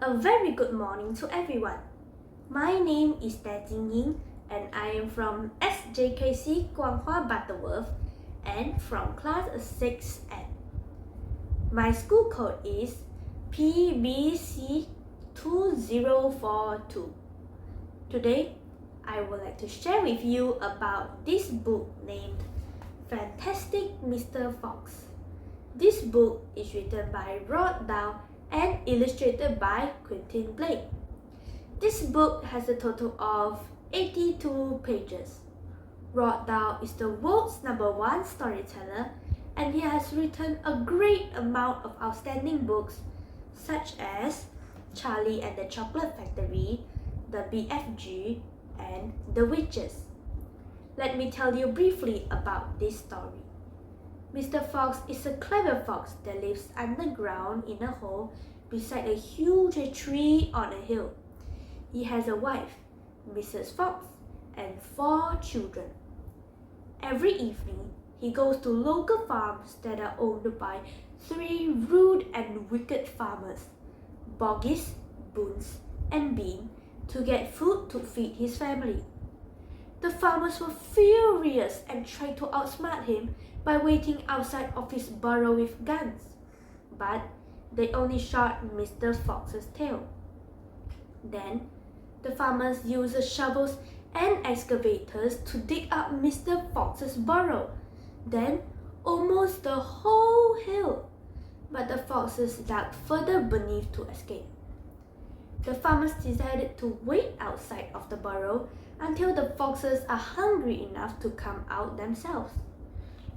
A very good morning to everyone. My name is Pertandingan and I am from SJKC Guanghua Butterworth and from class 6N. My school code is PBC2042. Today, I would like to share with you about this book named Fantastic Mr. Fox. This book is written by Rendah and illustrated by Quentin Blake. This book has a total of 82 pages. Rendah is the world's #1 storyteller and he has written a great amount of outstanding books such as Charlie and the Chocolate Factory, The BFG, and The Witches. Let me tell you briefly about this story. Mr. Fox is a clever fox that lives underground in a hole beside a huge tree on a hill. He has a wife, Mrs. Fox, and 4 children. Every evening, he goes to local farms that are owned by 3 rude and wicked farmers, Boggies, Boons, and Bean, to get food to feed his family. The farmers were furious and tried to outsmart him by waiting outside of his burrow with guns, but they only shot Mr. Fox's tail. Then, the farmers used shovels and excavators to dig up Mr. Fox's burrow, then almost the whole hill, but the foxes dug further beneath to escape. The farmers decided to wait outside of the burrow until the foxes are hungry enough to come out themselves.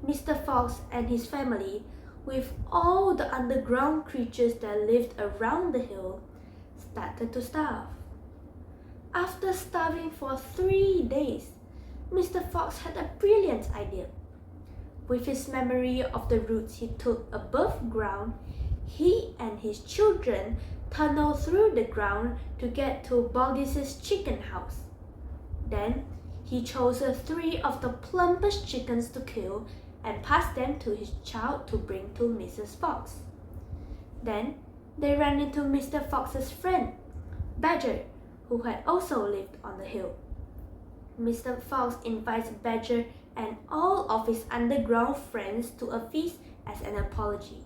Mr. Fox and his family, with all the underground creatures that lived around the hill, started to starve. After starving for 3 days, Mr. Fox had a brilliant idea. With his memory of the routes he took above ground, he and his children tunneled through the ground to get to Boggies' chicken house. Then, he chose 3 of the plumpest chickens to kill and passed them to his child to bring to Mrs. Fox. Then, they ran into Mr. Fox's friend, Badger, who had also lived on the hill. Mr. Fox invites Badger and all of his underground friends to a feast as an apology.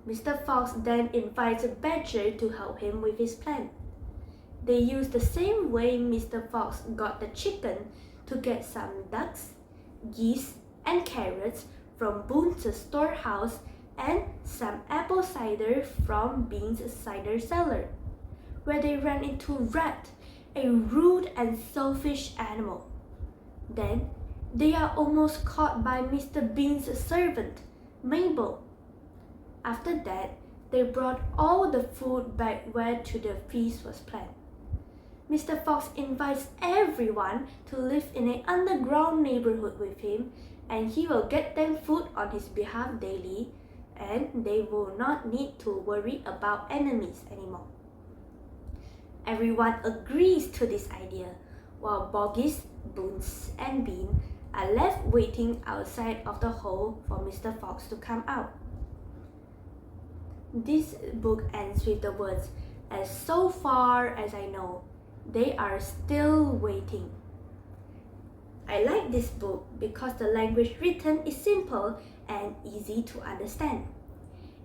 Mr. Fox then invites Badger to help him with his plan. They use the same way Mr. Fox got the chicken to get some ducks, geese, and carrots from Boone's storehouse and some apple cider from Bean's cider cellar, where they ran into Rat, a rude and selfish animal. Then, they are almost caught by Mr. Bean's servant, Mabel. After that, they brought all the food back where to the feast was planned. Mr. Fox invites everyone to live in an underground neighborhood with him, and he will get them food on his behalf daily, and they will not need to worry about enemies anymore. Everyone agrees to this idea, while Boggies, Boons, and Bean are left waiting outside of the hole for Mr. Fox to come out. This book ends with the words, "As so far as I know, they are still waiting." I like this book because the language written is simple and easy to understand.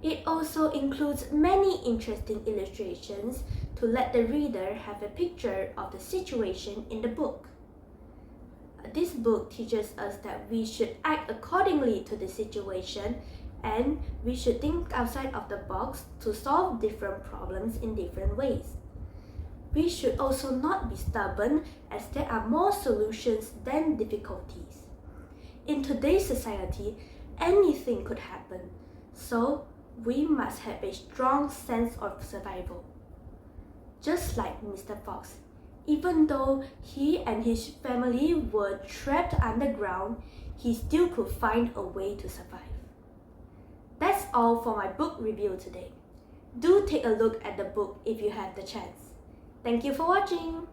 It also includes many interesting illustrations to let the reader have a picture of the situation in the book. This book teaches us that we should act accordingly to the situation and we should think outside of the box to solve different problems in different ways. We should also not be stubborn as there are more solutions than difficulties. In today's society, anything could happen, so we must have a strong sense of survival. Just like Mr. Fox, even though he and his family were trapped underground, he still could find a way to survive. That's all for my book review today. Do take a look at the book if you have the chance. Thank you for watching!